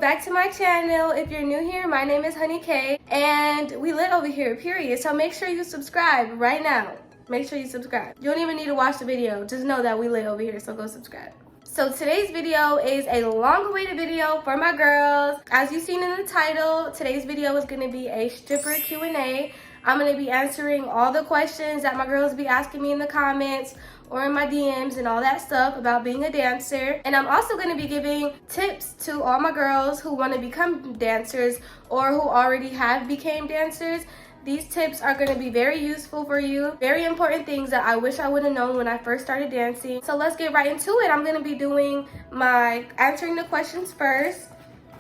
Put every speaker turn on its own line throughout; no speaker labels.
back to my channel. If you're new here, my name is HONEEYKAY, and we lit over here, period. So make sure you subscribe right now. Make sure you subscribe. You don't even need to watch the video. Just know that we lit over here, so go subscribe. So today's video is a long-awaited video for my girls. As you've seen in the title, today's video is gonna be a stripper Q&A. I'm gonna be answering all the questions that my girls be asking me in the comments or in my DMs and all that stuff about being a dancer. And I'm also gonna be giving tips to all my girls who wanna become dancers or who already have became dancers. These tips are gonna be very useful for you. Very important things that I wish I would have known when I first started dancing. So let's get right into it. I'm gonna be doing my answering the questions first.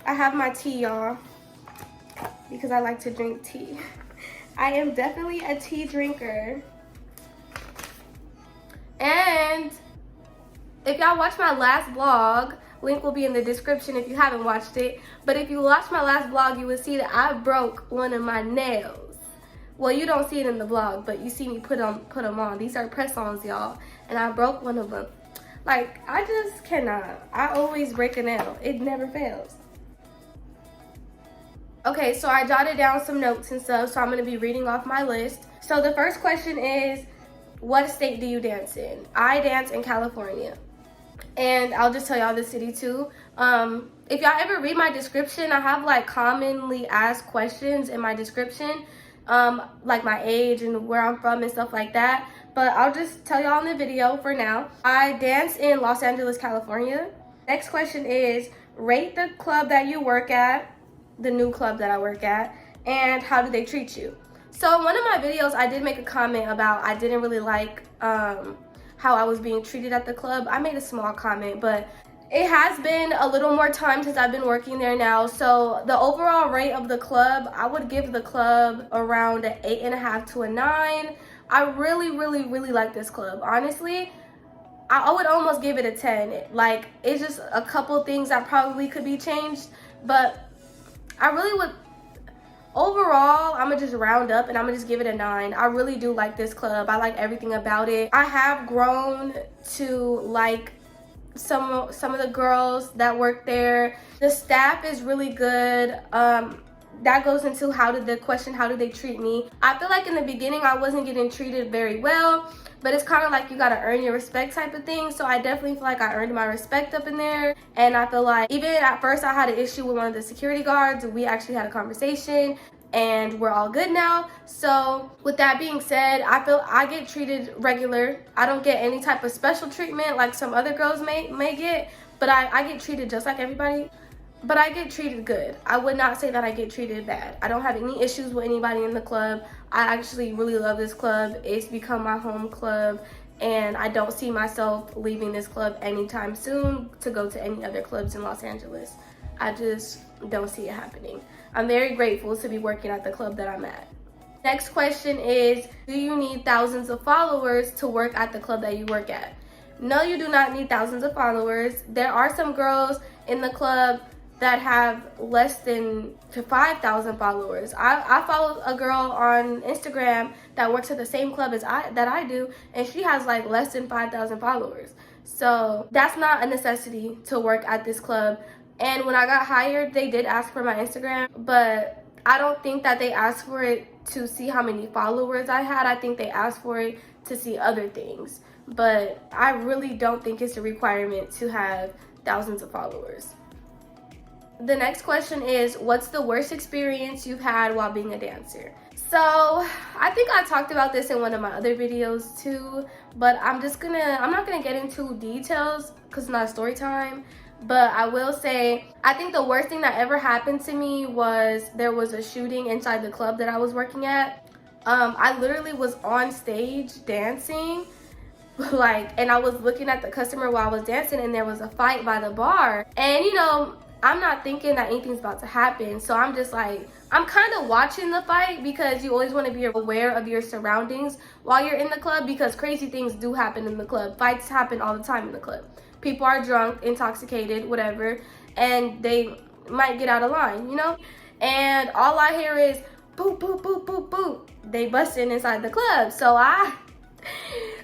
I have my tea, y'all, because I like to drink tea. I am definitely a tea drinker. And if y'all watched my last vlog, link will be in the description if you haven't watched it. But if you watched my last vlog, you will see that I broke one of my nails. Well, you don't see it in the vlog, but you see me put them on. These are press-ons, y'all, and I broke one of them. Like, I just cannot. I always break a nail. It never fails. Okay, so I jotted down some notes and stuff, so I'm going to be reading off my list. So the first question is, what state do you dance in? I dance in California. And I'll just tell y'all the city too. If y'all ever read my description, I have like commonly asked questions in my description. Like my age and where I'm from and stuff like that. But I'll just tell y'all in the video for now. I dance in Los Angeles, California. Next question is, rate the club that you work at, the new club that I work at, and how do they treat you? So in one of my videos, I did make a comment about I didn't really like how I was being treated at the club. I made a small comment, but it has been a little more time since I've been working there now. So the overall rate of the club, I would give the club around an 8.5 to a 9. I really like this club. Honestly, I would almost give it a 10. Like, it's just a couple things that probably could be changed, but I really would. Overall, I'm gonna just round up and I'm gonna just give it a 9. I really do like this club. I like everything about it. I have grown to like some of the girls that work there. The staff is really good. That goes into how did they treat me. I feel like in the beginning I wasn't getting treated very well, but it's kind of like you gotta earn your respect type of thing. So I definitely feel like I earned my respect up in there. And I feel like even at first I had an issue with one of the security guards. We actually had a conversation and we're all good now. So with that being said, I feel I get treated regular. I don't get any type of special treatment like some other girls may get, but I get treated just like everybody. But I get treated good. I would not say that I get treated bad. I don't have any issues with anybody in the club. I actually really love this club. It's become my home club, and I don't see myself leaving this club anytime soon to go to any other clubs in Los Angeles. I just don't see it happening. I'm very grateful to be working at the club that I'm at. Next question is, do you need thousands of followers to work at the club that you work at? No, you do not need thousands of followers. There are some girls in the club that have less than 5,000 followers. I follow a girl on Instagram that works at the same club as I do, and she has like less than 5,000 followers. So that's not a necessity to work at this club. And when I got hired, they did ask for my Instagram, but I don't think that they asked for it to see how many followers I had. I think they asked for it to see other things. But I really don't think it's a requirement to have thousands of followers. The next question is, what's the worst experience you've had while being a dancer? So I think I talked about this in one of my other videos too, but I'm not gonna get into details because it's not story time. But I will say, I think the worst thing that ever happened to me was there was a shooting inside the club that I was working at. I literally was on stage dancing, and I was looking at the customer while I was dancing, and there was a fight by the bar. And you know, I'm not thinking that anything's about to happen, so I'm just like, I'm kind of watching the fight because you always want to be aware of your surroundings while you're in the club, because crazy things do happen in the club. Fights happen all the time in the club. People are drunk, intoxicated, whatever, and they might get out of line, you know? And all I hear is boop, boop, boop, boop, boop. They busting inside the club. So I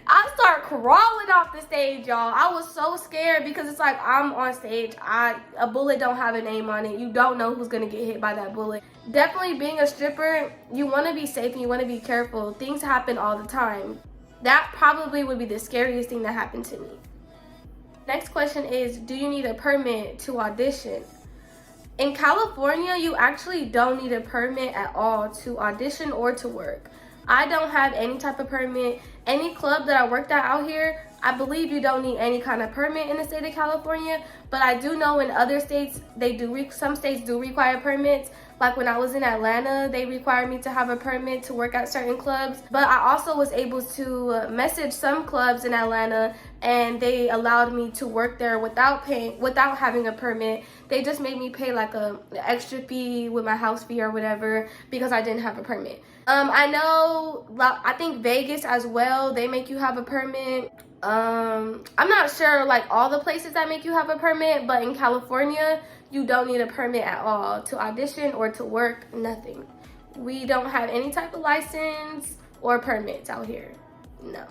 I start crawling off the stage, y'all. I was so scared because it's like I'm on stage. A bullet don't have a name on it. You don't know who's gonna get hit by that bullet. Definitely being a stripper, you wanna be safe and you wanna be careful. Things happen all the time. That probably would be the scariest thing that happened to me. Next question is, do you need a permit to audition? In California, you actually don't need a permit at all to audition or to work. I don't have any type of permit. Any club that I worked at out here, I believe you don't need any kind of permit in the state of California, but I do know in other states, some states do require permits. Like when I was in Atlanta, they required me to have a permit to work at certain clubs. But I also was able to message some clubs in Atlanta and they allowed me to work there without having a permit. They just made me pay like an extra fee with my house fee or whatever because I didn't have a permit. I know, I think Vegas as well, they make you have a permit. I'm not sure like all the places that make you have a permit, but in California, you don't need a permit at all to audition or to work, nothing. We don't have any type of license or permits out here, no.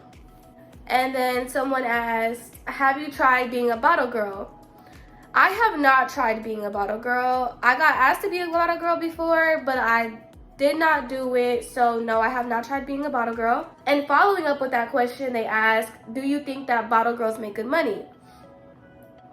And then someone asked, have you tried being a bottle girl? I have not tried being a bottle girl. I got asked to be a bottle girl before, but I did not do it, so no, I have not tried being a bottle girl. And following up with that question, they asked, do you think that bottle girls make good money?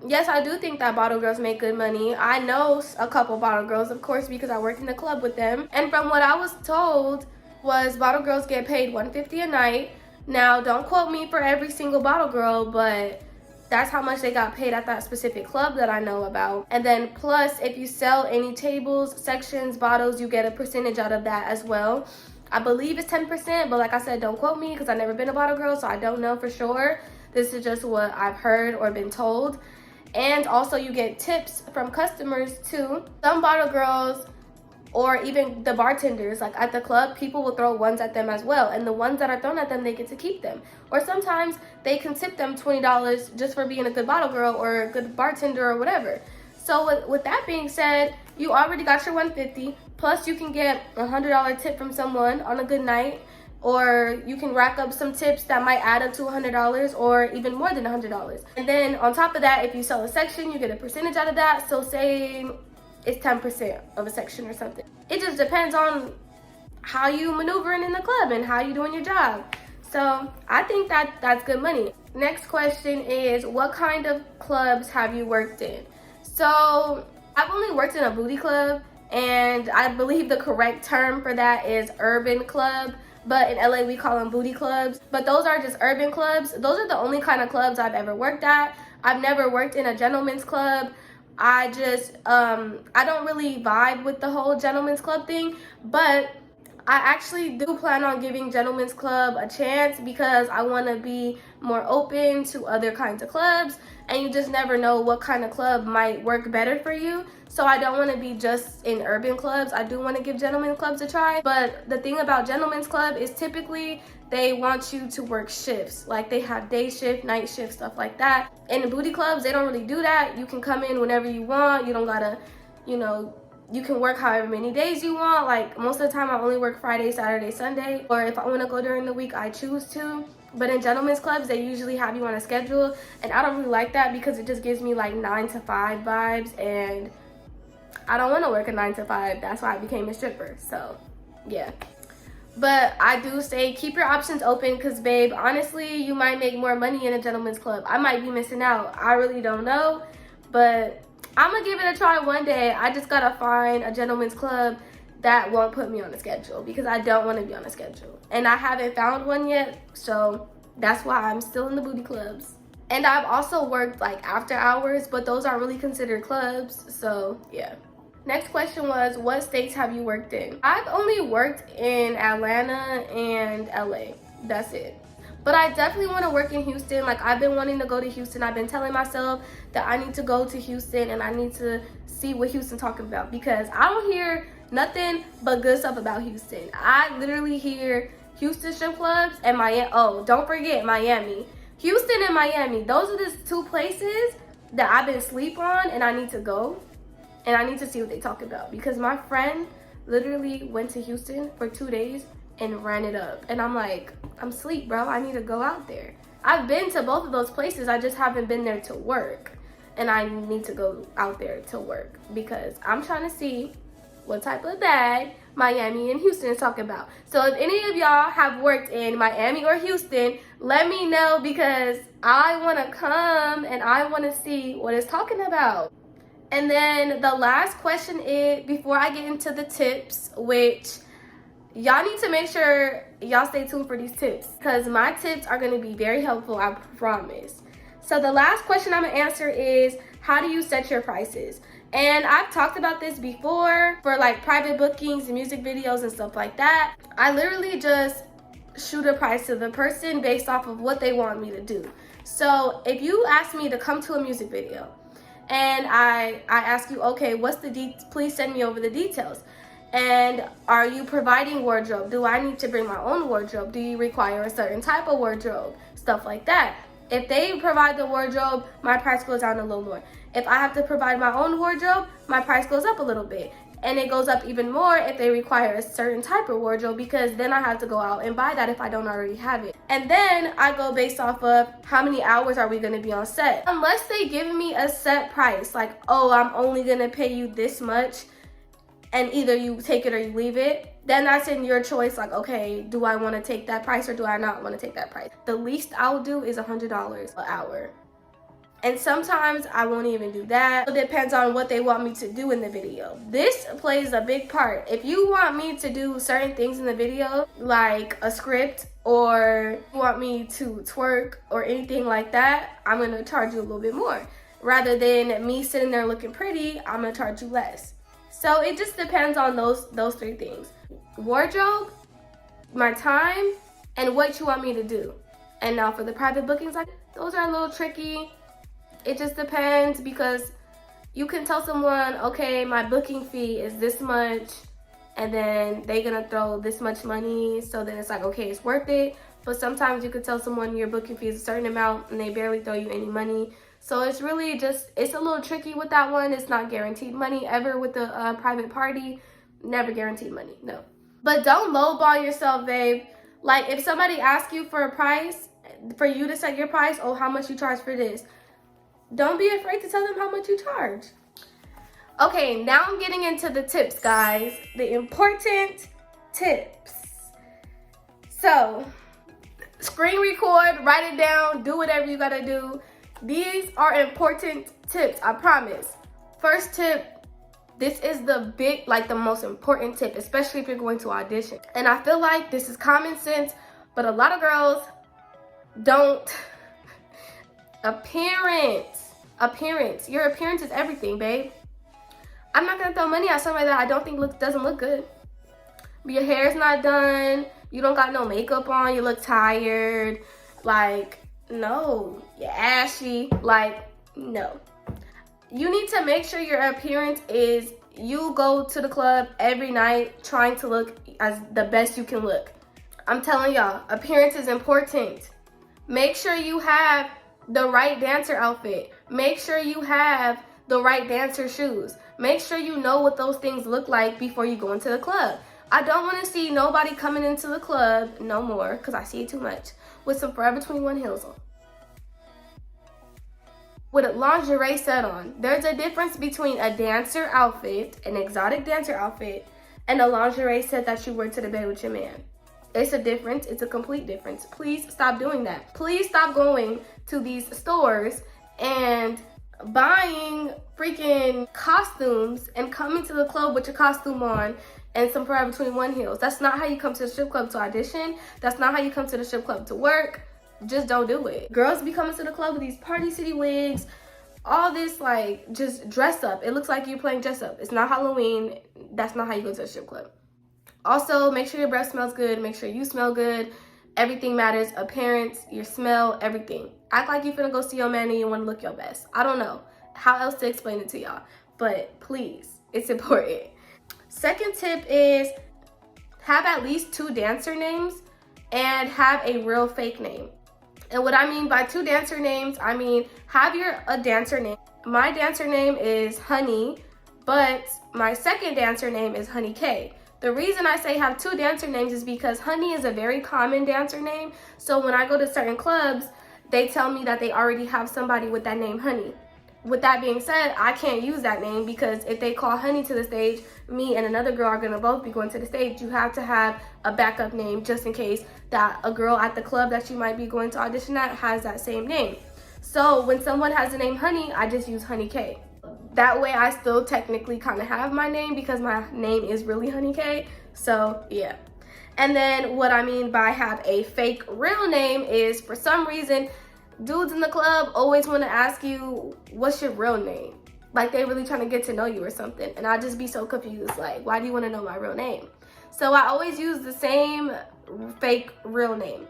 Yes, I do think that bottle girls make good money. I know a couple bottle girls, of course, because I worked in the club with them. And from what I was told was bottle girls get paid $150 a night. Now, don't quote me for every single bottle girl, but that's how much they got paid at that specific club that I know about. And then plus, if you sell any tables, sections, bottles, you get a percentage out of that as well. I believe it's 10%, but like I said, don't quote me because I've never been a bottle girl, so I don't know for sure. This is just what I've heard or been told. And also you get tips from customers too. Some bottle girls or even the bartenders, like at the club, people will throw ones at them as well. And the ones that are thrown at them, they get to keep them. Or sometimes they can tip them $20 just for being a good bottle girl or a good bartender or whatever. So with that being said, you already got your $150, plus you can get a $100 tip from someone on a good night. Or you can rack up some tips that might add up to $100 or even more than $100. And then on top of that, if you sell a section, you get a percentage out of that. So say it's 10% of a section or something. It just depends on how you maneuvering in the club and how you doing your job. So I think that's good money. Next question is, what kind of clubs have you worked in? So I've only worked in a booty club, and I believe the correct term for that is urban club. But in LA, we call them booty clubs. But those are just urban clubs. Those are the only kind of clubs I've ever worked at. I've never worked in a gentleman's club. I don't really vibe with the whole gentleman's club thing. But I actually do plan on giving gentleman's club a chance because I want to be more open to other kinds of clubs. And you just never know what kind of club might work better for you. So I don't want to be just in urban clubs. I do want to give gentlemen's clubs a try. But the thing about gentlemen's club is typically they want you to work shifts. Like they have day shift, night shift, stuff like that. In the booty clubs, they don't really do that. You can come in whenever you want. You don't gotta, you can work however many days you want. Like most of the time I only work Friday, Saturday, Sunday. Or if I want to go during the week, I choose to. But in gentlemen's clubs, they usually have you on a schedule. And I don't really like that because it just gives me like 9 to 5 vibes. And I don't want to work a 9 to 5. That's why I became a stripper. So yeah. But I do say keep your options open because, babe, honestly, you might make more money in a gentleman's club. I might be missing out. I really don't know. But I'm going to give it a try one day. I just got to find a gentleman's club that won't put me on a schedule because I don't want to be on a schedule. And I haven't found one yet. So that's why I'm still in the booty clubs. And I've also worked like after hours, but those aren't really considered clubs. So yeah. Next question was, what states have you worked in? I've only worked in Atlanta and LA. That's it. But I definitely want to work in Houston. Like I've been wanting to go to Houston. I've been telling myself that I need to go to Houston and I need to see what Houston's talking about because I don't hear nothing but good stuff about Houston. I literally hear Houston strip clubs and Miami. Oh, don't forget Miami. Houston and Miami. Those are the two places that I've been asleep on and I need to go. And I need to see what they talk about because my friend literally went to Houston for 2 days and ran it up. And I'm like, I'm asleep, bro. I need to go out there. I've been to both of those places. I just haven't been there to work. And I need to go out there to work because I'm trying to see what type of bag Miami and Houston is talking about. So if any of y'all have worked in Miami or Houston, let me know because I want to come and I want to see what it's talking about. And then the last question is, before I get into the tips, which y'all need to make sure y'all stay tuned for these tips because my tips are going to be very helpful, I promise. So the last question I'm going to answer is, how do you set your prices? And I've talked about this before for like private bookings and music videos and stuff like that. I literally just shoot a price to the person based off of what they want me to do. So if you ask me to come to a music video and I ask you, okay, what's the please send me over the details. And are you providing wardrobe? Do I need to bring my own wardrobe? Do you require a certain type of wardrobe? Stuff like that. If they provide the wardrobe, my price goes down a little more. If I have to provide my own wardrobe, my price goes up a little bit. And it goes up even more if they require a certain type of wardrobe because then I have to go out and buy that if I don't already have it. And then I go based off of how many hours are we gonna be on set. Unless they give me a set price, like, oh, I'm only gonna pay you this much, and either you take it or you leave it, then that's in your choice. Like, okay, do I want to take that price or do I not want to take that price? The least I'll do is $100 an hour. And sometimes I won't even do that. It depends on what they want me to do in the video. This plays a big part. If you want me to do certain things in the video, like a script, or you want me to twerk or anything like that, I'm gonna charge you a little bit more. Rather than me sitting there looking pretty, I'm gonna charge you less. So it just depends on those three things. Wardrobe, my time, and what you want me to do. And now for the private bookings, like those are a little tricky. It just depends because you can tell someone, okay, my booking fee is this much, and then they're gonna throw this much money, so then it's like, okay, it's worth it. But sometimes you could tell someone your booking fee is a certain amount and they barely throw you any money. So it's really just, it's a little tricky with that one. It's not guaranteed money ever with the private party. Never guaranteed money, no. But don't lowball yourself, babe. Like if somebody asks you for a price, for you to set your price, oh, how much you charge for this? Don't be afraid to tell them how much you charge. Okay, now I'm getting into the tips, guys. The important tips. So, screen record, write it down, do whatever you gotta do. These are important tips, I promise. First tip, this is the big, like the most important tip, especially if you're going to audition. And I feel like this is common sense, but a lot of girls don't. Appearance. Your appearance is everything, babe. I'm not gonna throw money at somebody that I don't think doesn't look good. But your hair's not done, you don't got no makeup on, you look tired, like, no, you're ashy, like, no. You need to make sure your appearance is, you go to the club every night trying to look as the best you can look. I'm telling y'all, appearance is important. Make sure you have the right dancer outfit. Make sure you have the right dancer shoes. Make sure you know what those things look like before you go into the club. I don't want to see nobody coming into the club no more, because I see it too much, with some Forever 21 heels on, with a lingerie set on. There's a difference between a dancer outfit, an exotic dancer outfit, and a lingerie set that you wear to the bed with your man. It's a difference. It's a complete difference. Please stop doing that. Please stop going to these stores and buying freaking costumes and coming to the club with your costume on and some Forever 21 heels. That's not how you come to the strip club to audition. That's not how you come to the strip club to work. Just don't do it. Girls be coming to the club with these Party City wigs, all this, like, just dress up. It looks like you're playing dress up. It's not Halloween. That's not how you go to a strip club. Also, make sure your breath smells good. Make sure you smell good. Everything matters. Appearance, your smell, everything. Act like you're finna go see your man and you want to look your best. I don't know how else to explain it to y'all, but please, it's important. Second tip is have at least 2 dancer names and have a real fake name. And what I mean by 2 dancer names, I mean have a dancer name. My dancer name is Honey, but my second dancer name is HONEEYKAY. The reason I say have 2 dancer names is because Honey is a very common dancer name. So when I go to certain clubs, they tell me that they already have somebody with that name Honey. With that being said, I can't use that name because if they call Honey to the stage, me and another girl are gonna both be going to the stage. You have to have a backup name just in case that a girl at the club that you might be going to audition at has that same name. So when someone has the name Honey, I just use HONEEYKAY. That way I still technically kind of have my name because my name is really HONEEYKAY. So yeah. And then what I mean by have a fake real name is, for some reason, dudes in the club always want to ask you, what's your real name? Like they really trying to get to know you or something. And I just be so confused, like, why do you want to know my real name? So I always use the same fake real name,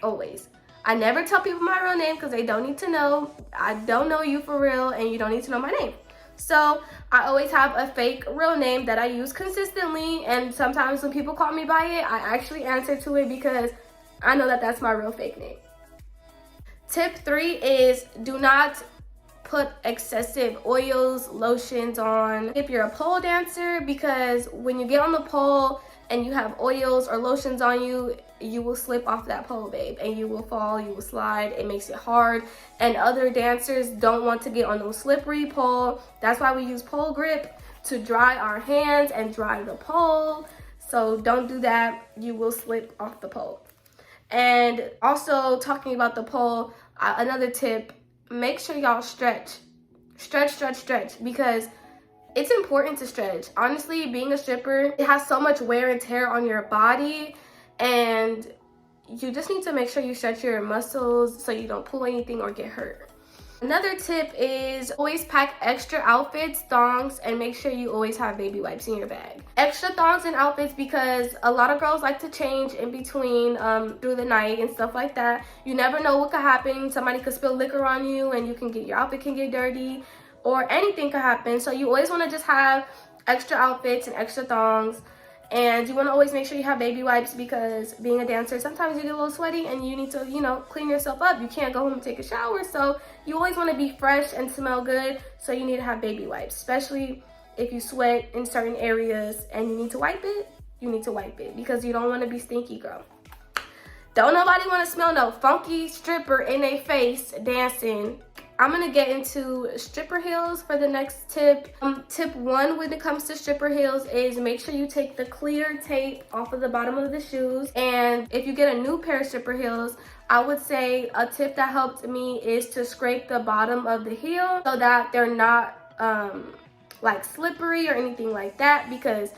always. I never tell people my real name because they don't need to know. I don't know you for real and you don't need to know my name. So I always have a fake real name that I use consistently, and sometimes when people call me by it, I actually answer to it because I know that that's my real fake name. Tip 3 is do not put excessive oils, lotions on if you're a pole dancer, because when you get on the pole and you have oils or lotions on you, you will slip off that pole, babe, and you will fall, you will slide. It makes it hard, and other dancers don't want to get on those slippery pole. That's why we use pole grip to dry our hands and dry the pole. So don't do that, you will slip off the pole. And also, talking about the pole, another tip, make sure y'all stretch, because it's important to stretch. Honestly, being a stripper, it has so much wear and tear on your body, and you just need to make sure you stretch your muscles so you don't pull anything or get hurt. Another tip is always pack extra outfits, thongs, and make sure you always have baby wipes in your bag. Extra thongs and outfits because a lot of girls like to change in between through the night and stuff like that. You never know what could happen. Somebody could spill liquor on you and your outfit can get dirty, or anything could happen. So you always want to just have extra outfits and extra thongs. And you want to always make sure you have baby wipes because being a dancer, sometimes you get a little sweaty and you need to, clean yourself up. You can't go home and take a shower. So you always want to be fresh and smell good. So you need to have baby wipes, especially if you sweat in certain areas and you need to wipe it. You need to wipe it because you don't want to be stinky, girl. Don't nobody want to smell no funky stripper in their face dancing. I'm going to get into stripper heels for the next tip. Tip 1 when it comes to stripper heels is make sure you take the clear tape off of the bottom of the shoes. And if you get a new pair of stripper heels, I would say a tip that helped me is to scrape the bottom of the heel so that they're not like slippery or anything like that, because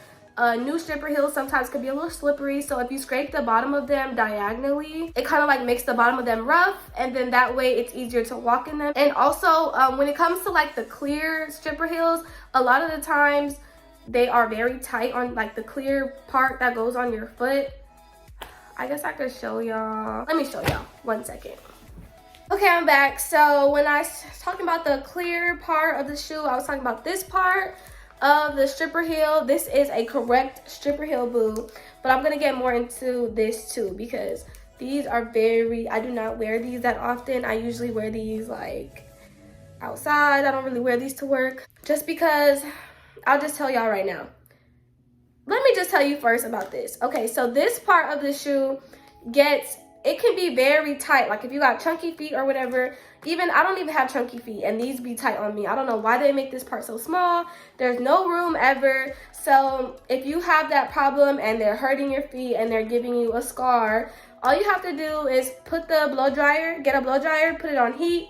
new stripper heels sometimes could be a little slippery. So if you scrape the bottom of them diagonally, it kind of like makes the bottom of them rough, and then that way it's easier to walk in them. And also when it comes to like the clear stripper heels, a lot of the times they are very tight on like the clear part that goes on your foot. I guess I could show y'all. Let me show y'all 1 second. Okay, I'm back. So when I was talking about the clear part of the shoe, I was talking about this part of the stripper heel. This is a correct stripper heel, boo, but I'm gonna get more into this too because these are I do not wear these that often. I usually wear these like outside. I don't really wear these to work just because I'll just tell y'all right now. Let me just tell you first about this. Okay, so this part of the shoe it can be very tight. Like if you got chunky feet or whatever, I don't even have chunky feet and these be tight on me. I don't know why they make this part so small. There's no room ever. So if you have that problem and they're hurting your feet and they're giving you a scar, all you have to do is put the blow dryer, get a blow dryer, put it on heat,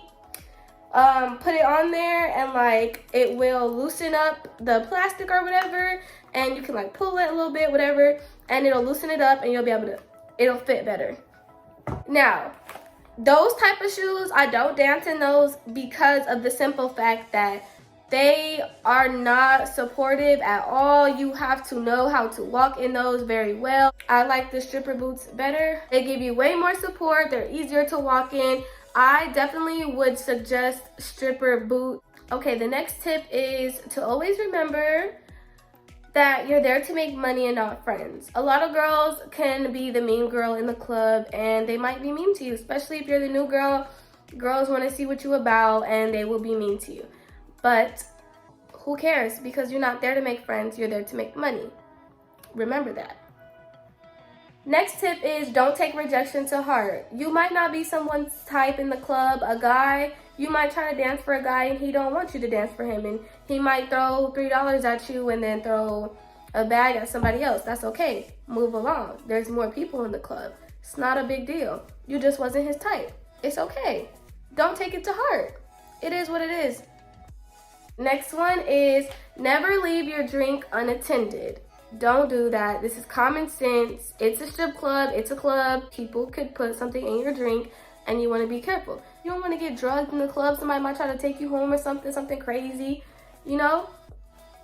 put it on there, and like it will loosen up the plastic or whatever, and you can like pull it a little bit, whatever, and it'll loosen it up and it'll fit better. Now, those type of shoes, I don't dance in those because of the simple fact that they are not supportive at all. You have to know how to walk in those very well. I like the stripper boots better. They give you way more support. They're easier to walk in. I definitely would suggest stripper boot. Okay, the next tip is to always remember that you're there to make money and not friends. A lot of girls can be the mean girl in the club and they might be mean to you, especially if you're the new girl. Girls want to see what you're about and they will be mean to you. But who cares? Because you're not there to make friends, you're there to make money. Remember that. Next tip is don't take rejection to heart. You might not be someone's type in the club. A guy, you might try to dance for a guy and he don't want you to dance for him, and he might throw $3 at you and then throw a bag at somebody else. That's okay. Move along. There's more people in the club. It's not a big deal. You just wasn't his type. It's okay. Don't take it to heart. It is what it is. Next one is never leave your drink unattended. Don't do that. This is common sense. It's a strip club. It's a club. People could put something in your drink and you want to be careful. You don't want to get drugged in the club. Somebody might try to take you home or something crazy, you know?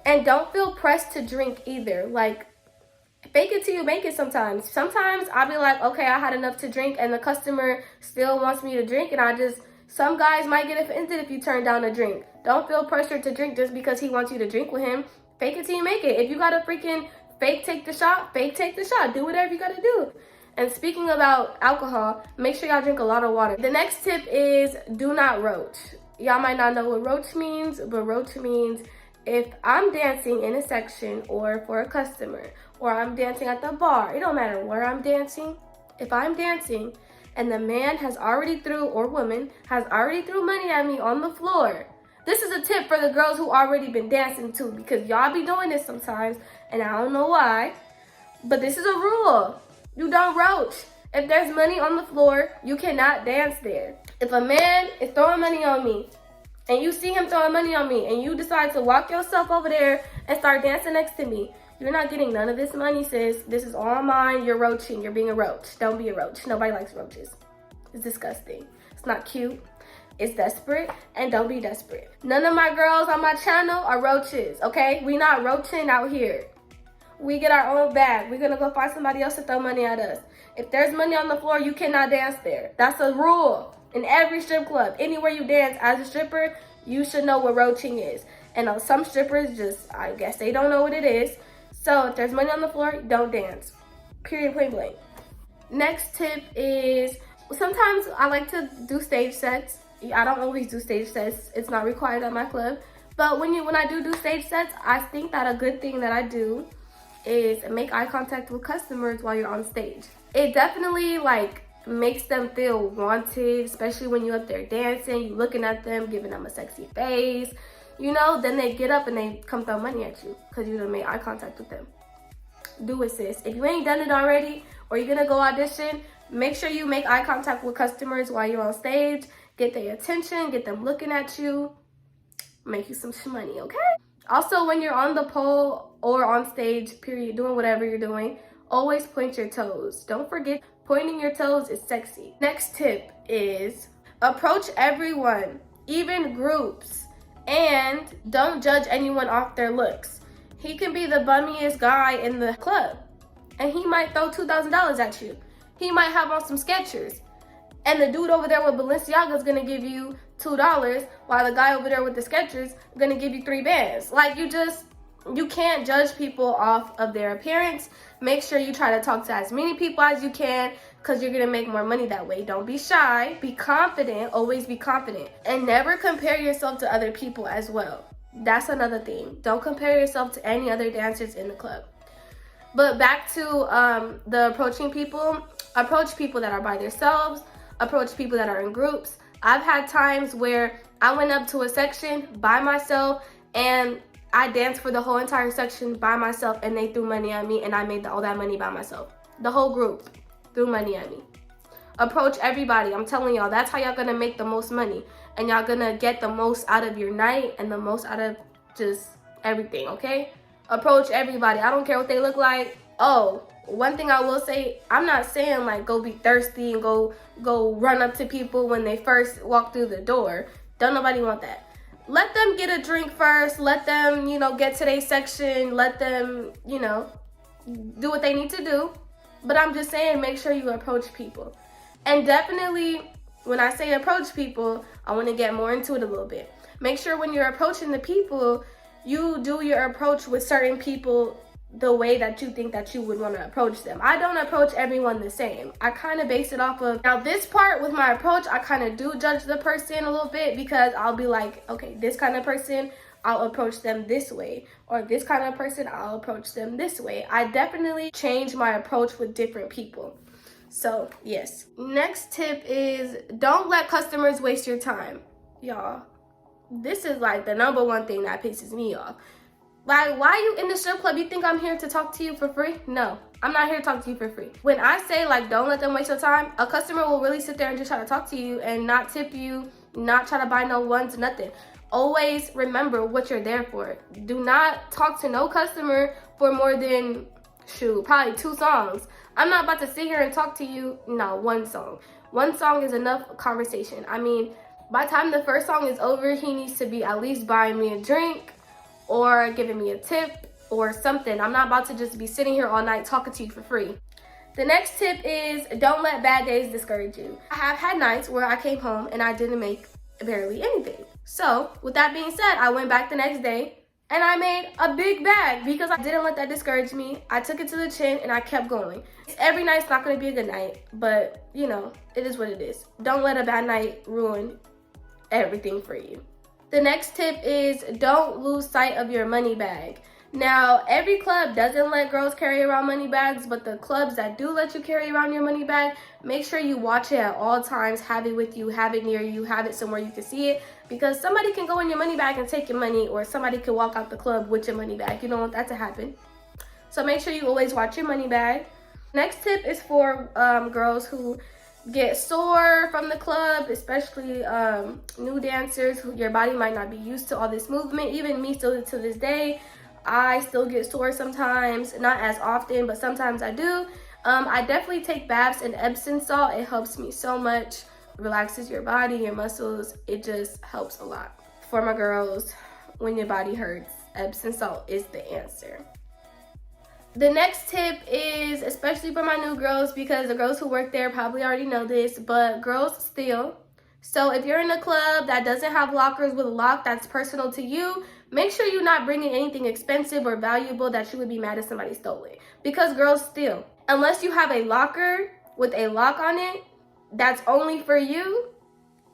And don't feel pressed to drink either. Like, fake it till you make it sometimes. Sometimes I'll be like, okay, I had enough to drink and the customer still wants me to drink, and some guys might get offended if you turn down a drink. Don't feel pressured to drink just because he wants you to drink with him. Fake it till you make it. If you gotta freaking fake take the shot, fake take the shot. Do whatever you gotta do. And speaking about alcohol, make sure y'all drink a lot of water. The next tip is do not roach. Y'all might not know what roach means, but roach means if I'm dancing in a section or for a customer, or I'm dancing at the bar, it don't matter where I'm dancing. If I'm dancing and the man has already threw, or woman, has already threw money at me on the floor, this is a tip for the girls who already been dancing too, because y'all be doing this sometimes, and I don't know why, but this is a rule. You don't roach. If there's money on the floor, you cannot dance there. If a man is throwing money on me, and you see him throwing money on me, and you decide to walk yourself over there and start dancing next to me, you're not getting none of this money, sis. This is all mine. You're roaching. You're being a roach. Don't be a roach. Nobody likes roaches. It's disgusting. It's not cute. It's desperate, and don't be desperate. None of my girls on my channel are roaches, okay? We not roaching out here. We get our own bag. We're gonna go find somebody else to throw money at us. If there's money on the floor, you cannot dance there. That's a rule in every strip club. Anywhere you dance as a stripper, you should know what roaching is. And some strippers just, I guess they don't know what it is. So if there's money on the floor, don't dance. Period, point blank. Next tip is, sometimes I like to do stage sets. I don't always do stage sets. It's not required at my club. But when I do stage sets, I think that a good thing that I do is make eye contact with customers while you're on stage. It definitely makes them feel wanted, especially when you're up there dancing, you looking at them, giving them a sexy face. You know, then they get up and they come throw money at you because you done made eye contact with them. Do it, sis. If you ain't done it already, or you're gonna go audition, make sure you make eye contact with customers while you're on stage. Get their attention, get them looking at you, make you some money, okay? Also, when you're on the pole or on stage, period, doing whatever you're doing, always point your toes. Don't forget, pointing your toes is sexy. Next tip is approach everyone, even groups, and don't judge anyone off their looks. He can be the bummiest guy in the club, and he might throw $2,000 at you. He might have on some Skechers, and the dude over there with Balenciaga is gonna give you $2, while the guy over there with the Skechers is gonna give you 3 bands. You can't judge people off of their appearance. Make sure you try to talk to as many people as you can, because you're gonna make more money that way. Don't be shy, be confident, always be confident. And never compare yourself to other people as well. That's another thing. Don't compare yourself to any other dancers in the club. But back to the approaching people. Approach people that are by themselves. Approach people that are in groups. I've had times where I went up to a section by myself and I danced for the whole entire section by myself, and they threw money at me, and I made all that money by myself. The whole group threw money at me. Approach everybody. I'm telling y'all, that's how y'all gonna make the most money, and y'all gonna get the most out of your night and the most out of just everything, okay? Approach everybody. I don't care what they look like. Oh, one thing I will say, I'm not saying go be thirsty and go run up to people when they first walk through the door. Don't nobody want that. Let them get a drink first. Let them, get to their section. Let them, do what they need to do. But I'm just saying, make sure you approach people. And definitely, when I say approach people, I want to get more into it a little bit. Make sure when you're approaching the people, you do your approach with certain people the way that you think that you would want to approach them. I don't approach everyone the same. I kind of base it off of, now this part with my approach, I kind of do judge the person a little bit, because I'll be like, okay, this kind of person, I'll approach them this way, or this kind of person, I'll approach them this way. I definitely change my approach with different people. So yes. Next tip is, don't let customers waste your time. Y'all, this is like the number one thing that pisses me off. Like, why are you in the strip club? You think I'm here to talk to you for free? No, I'm not here to talk to you for free. When I say, like, don't let them waste your time, a customer will really sit there and just try to talk to you and not tip you, not try to buy no ones, nothing. Always remember what you're there for. Do not talk to no customer for more than, probably 2 songs. I'm not about to sit here and talk to you, no, 1 song. 1 song is enough conversation. I mean, by the time the first song is over, he needs to be at least buying me a drink, or giving me a tip or something. I'm not about to just be sitting here all night talking to you for free. The next tip is, don't let bad days discourage you. I have had nights where I came home and I didn't make barely anything. So with that being said, I went back the next day and I made a big bag, because I didn't let that discourage me. I took it to the chin and I kept going. Every night's not gonna be a good night, but you know, it is what it is. Don't let a bad night ruin everything for you. The next tip is, don't lose sight of your money bag. Now, every club doesn't let girls carry around money bags, but the clubs that do let you carry around your money bag, make sure you watch it at all times, have it with you, have it near you, have it somewhere you can see it, because somebody can go in your money bag and take your money, or somebody can walk out the club with your money bag. You don't want that to happen. So make sure you always watch your money bag. Next tip is for girls who get sore from the club, especially new dancers who your body might not be used to all this movement. Even me, still to this day, I still get sore sometimes, not as often, but sometimes I do. I definitely take baths in Epsom salt. It helps me so much, relaxes your body, your muscles. It just helps a lot. For my girls, when your body hurts, Epsom salt is the answer. The next tip is, especially for my new girls, because the girls who work there probably already know this, but girls steal. So if you're in a club that doesn't have lockers with a lock that's personal to you, make sure you're not bringing anything expensive or valuable that you would be mad if somebody stole it, because girls steal. Unless you have a locker with a lock on it that's only for you,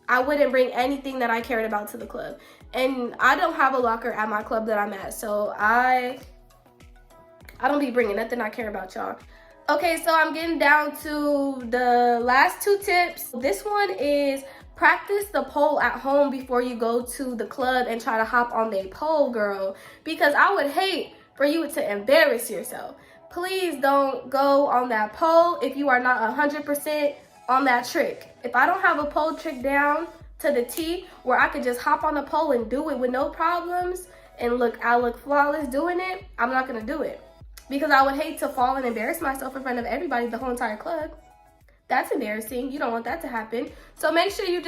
I wouldn't bring anything that I cared about to the club. And I don't have a locker at my club that I'm at, so I don't be bringing nothing I care about, y'all. Okay, so I'm getting down to the last 2 tips. This one is, practice the pole at home before you go to the club and try to hop on the pole, girl. Because I would hate for you to embarrass yourself. Please don't go on that pole if you are not 100% on that trick. If I don't have a pole trick down to the T where I could just hop on the pole and do it with no problems and I look flawless doing it, I'm not gonna do it. Because I would hate to fall and embarrass myself in front of everybody, the whole entire club. That's embarrassing. You don't want that to happen. So make sure you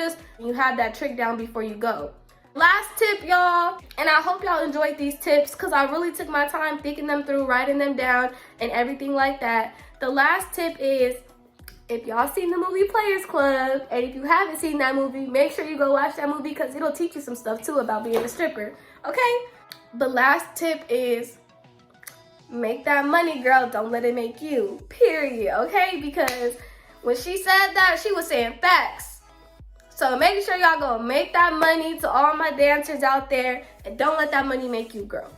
have that trick down before you go. Last tip, y'all, and I hope y'all enjoyed these tips, because I really took my time thinking them through, writing them down, and everything like that. The last tip is, if y'all seen the movie Players Club, and if you haven't seen that movie, make sure you go watch that movie, because it'll teach you some stuff too about being a stripper, okay? The last tip is, make that money, girl. Don't let it make you, period, okay? Because when she said that, she was saying facts. So make sure y'all go make that money, to all my dancers out there, and don't let that money make you, girl.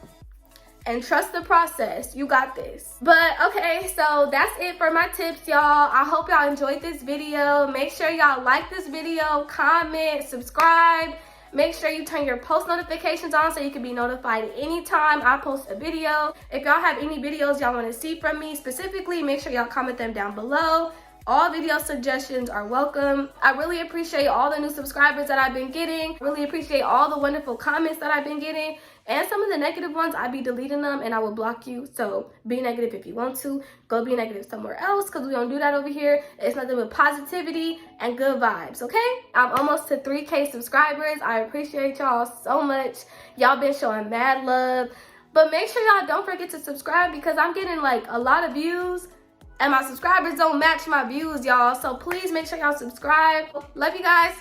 And trust the process. You got this. But okay, so that's it for my tips, y'all. I hope y'all enjoyed this video. Make sure y'all like this video, comment, subscribe. Make sure you turn your post notifications on so you can be notified anytime I post a video. If y'all have any videos y'all want to see from me specifically, make sure y'all comment them down below. All video suggestions are welcome. I really appreciate all the new subscribers that I've been getting. Really appreciate all the wonderful comments that I've been getting. And some of the negative ones, I be deleting them and I will block you. So be negative if you want to. Go be negative somewhere else, because we don't do that over here. It's nothing but positivity and good vibes, okay? I'm almost to 3K subscribers. I appreciate y'all so much. Y'all been showing mad love. But make sure y'all don't forget to subscribe, because I'm getting like a lot of views and my subscribers don't match my views, y'all. So please make sure y'all subscribe. Love you guys.